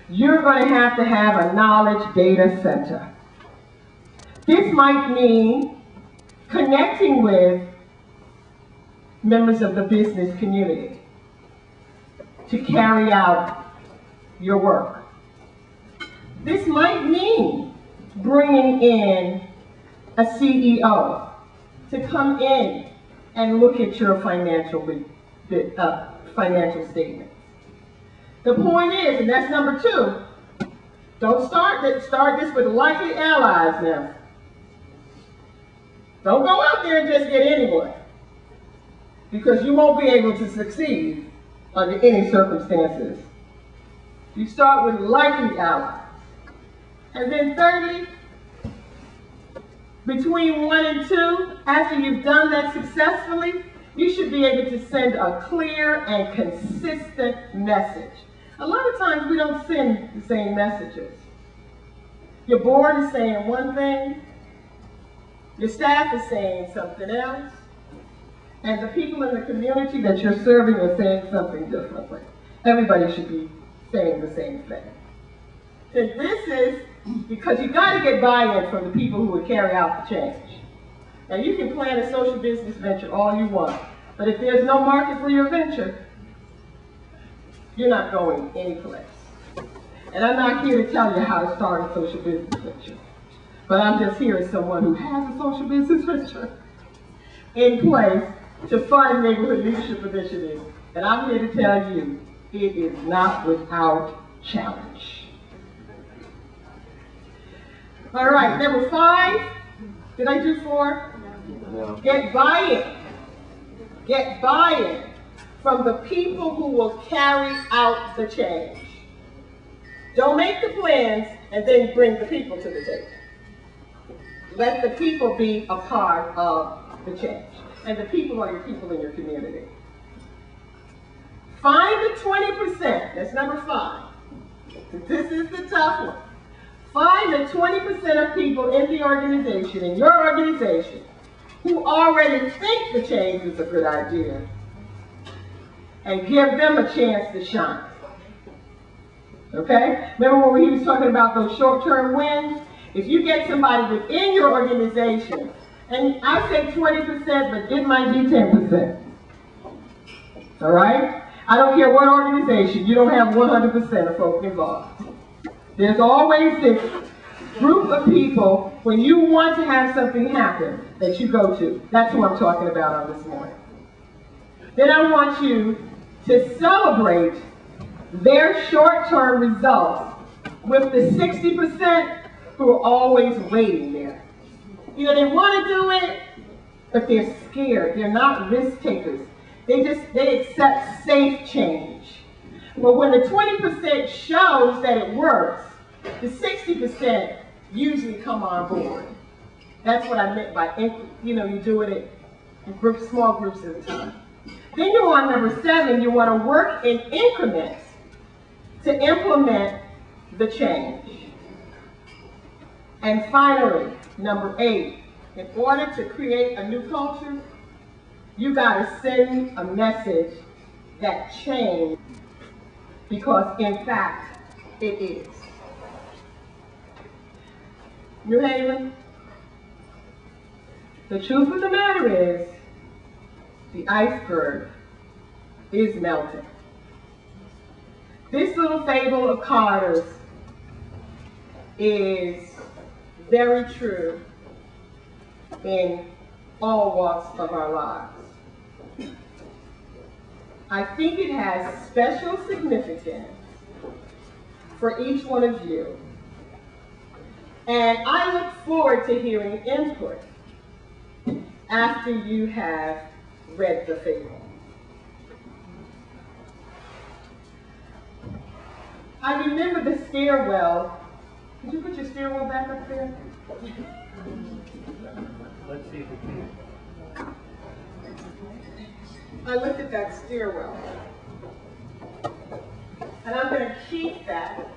you're going to have a knowledge data center. This might mean connecting with members of the business community to carry out your work. This might mean bringing in a CEO to come in and look at your financial statements. The point is, and that's number 2, don't start this with likely allies now. Don't go out there and just get anyone, because you won't be able to succeed under any circumstances. You start with likely allies. And then thirdly, between 1 and 2, after you've done that successfully, you should be able to send a clear and consistent message. A lot of times we don't send the same messages. Your board is saying one thing, your staff is saying something else, and the people in the community that you're serving are saying something differently. Everybody should be saying the same thing. And this is because you got to get buy-in from the people who would carry out the change. Now you can plan a social business venture all you want, but if there's no market for your venture, you're not going anyplace. And I'm not here to tell you how to start a social business venture, but I'm just here as someone who has a social business venture in place to fund neighborhood leadership initiatives. And I'm here to tell you, it is not without challenge. All right, number 5. Did I do 4? No. Get buy-in. Get buy-in from the people who will carry out the change. Don't make the plans and then bring the people to the table. Let the people be a part of the change. And the people are your people in your community. Find the 20%. That's number 5. This is the tough one. Find the 20% of people in the organization, in your organization, who already think the change is a good idea, and give them a chance to shine. Okay? Remember when he was talking about those short-term wins? If you get somebody within your organization, and I say 20%, but it might be 10%. All right? I don't care what organization, you don't have 100% of folks involved. There's always this group of people, when you want to have something happen, that you go to. That's who I'm talking about on this morning. Then I want you to celebrate their short-term results with the 60% who are always waiting there. You know, they want to do it, but they're scared. They're not risk takers. They accept safe change. But when the 20% shows that it works, the 60% usually come on board. That's what I meant by, you know, you do it in groups, small groups at a time. Then you're on number 7, you want to work in increments to implement the change. And finally, number 8, in order to create a new culture, you got to send a message that change, because in fact, it is. New Haven, the truth of the matter is, the iceberg is melting. This little fable of Carter's is very true in all walks of our lives. I think it has special significance for each one of you. And I look forward to hearing input after you have read the fable. I remember the stairwell. Could you put your stairwell back up there? Let's see if we can. I looked at that stairwell. And I'm going to keep that.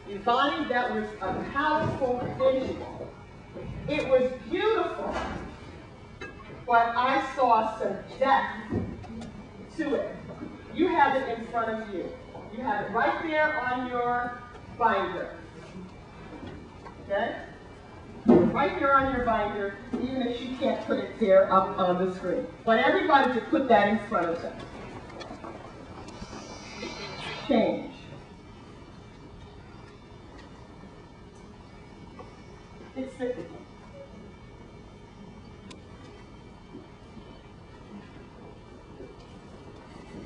Yvonne, that was a powerful visual. It was beautiful, but I saw some depth to it. You have it in front of you. You have it right there on your binder. Okay? Right there on your binder, even if you can't put it there up on the screen. I want everybody to put that in front of them. Change. It's cyclical.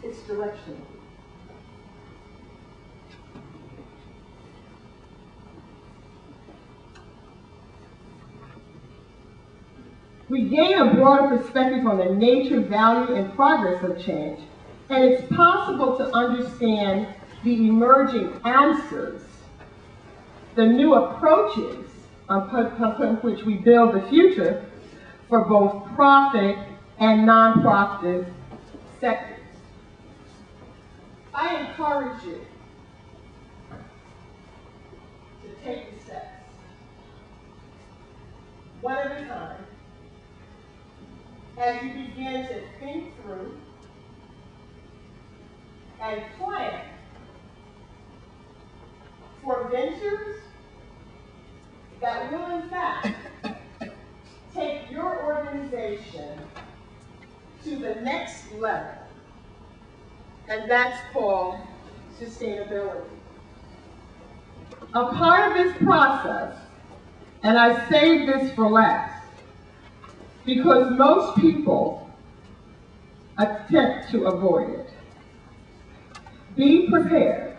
It's directional. We gain a broader perspective on the nature, value, and progress of change, and it's possible to understand the emerging answers, the new approaches upon which we build the future for both profit and non-profit sectors. I encourage you to take the steps, one at a time, as you begin to think through and plan for ventures that will in fact take your organization to the next level, and that's called sustainability. A part of this process, and I saved this for last, because most people attempt to avoid it. Be prepared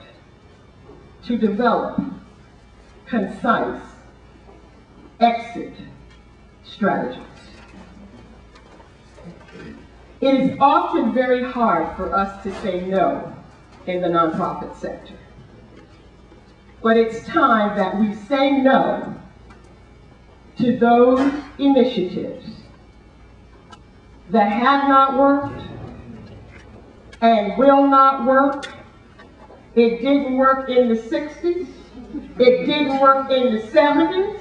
to develop concise exit strategies. It is often very hard for us to say no in the nonprofit sector. But it's time that we say no to those initiatives that have not worked and will not work. It didn't work in the 60s. It didn't work in the 70s.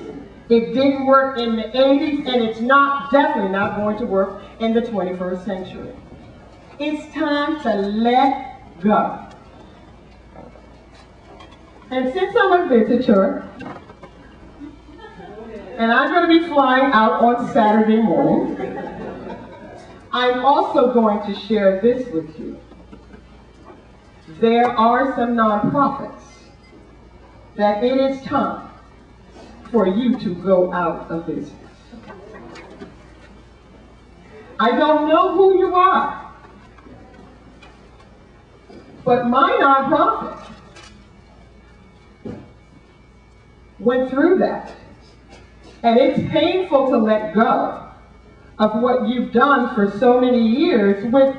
It didn't work in the 80s, and it's definitely not going to work in the 21st century. It's time to let go. And since I'm a visitor, and I'm going to be flying out on Saturday morning, I'm also going to share this with you. There are some nonprofits that it is time for you to go out of business. I don't know who you are, but my nonprofit went through that. And it's painful to let go of what you've done for so many years with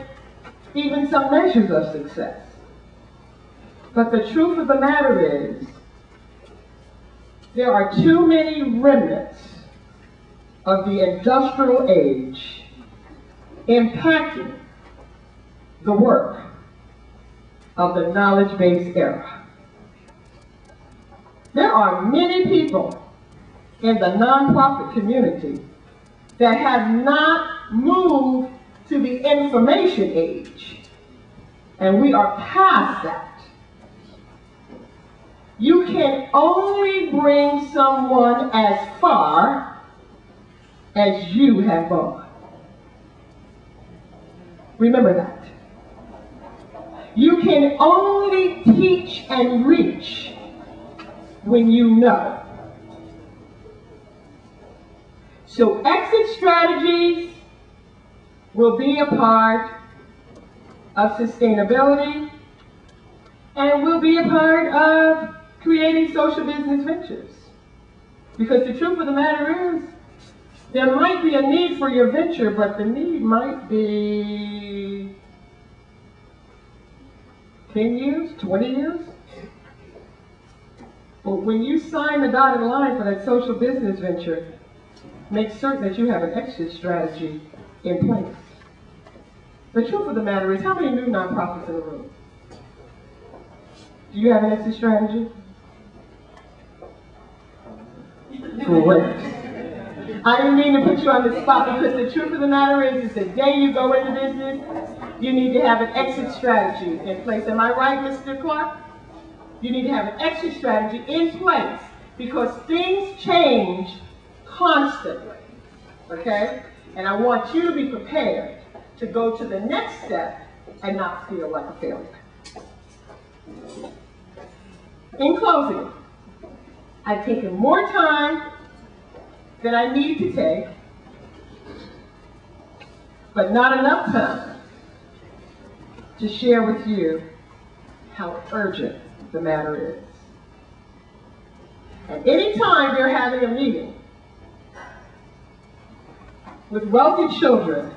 even some measures of success. But the truth of the matter is, there are too many remnants of the industrial age impacting the work of the knowledge-based era. There are many people in the nonprofit community that have not moved to the information age, and we are past that. You can only bring someone as far as you have gone. Remember that. You can only teach and reach when you know. So exit strategies will be a part of sustainability and will be a part of creating social business ventures. Because the truth of the matter is, there might be a need for your venture, but the need might be 10 years, 20 years. But when you sign the dotted line for that social business venture, make certain that you have an exit strategy in place. The truth of the matter is, how many new nonprofits in the room? Do you have an exit strategy? Correct. I didn't mean to put you on the spot, because the truth of the matter is the day you go into business, you need to have an exit strategy in place. Am I right, Mr. Clark? You need to have an exit strategy in place because things change constantly, okay? And I want you to be prepared to go to the next step and not feel like a failure. In closing, I've taken more time than I need to take, but not enough time to share with you how urgent the matter is. And anytime you're having a meeting with wealthy children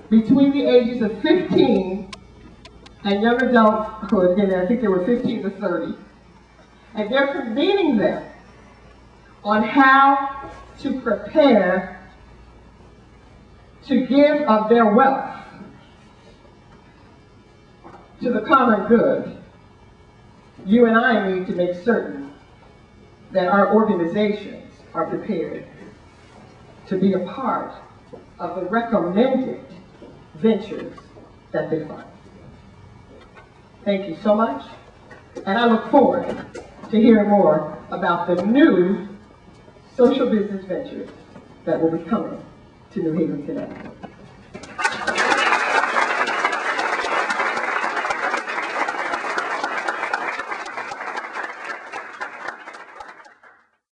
between the ages of 15 and young adulthood, and I think they were 15 to 30, and they're convening them on how to prepare to give of their wealth to the common good, you and I need to make certain that our organizations are prepared to be a part of the recommended ventures that they fund. Thank you so much, and I look forward to hearing more about the new social business ventures that will be coming to New Haven, Connecticut.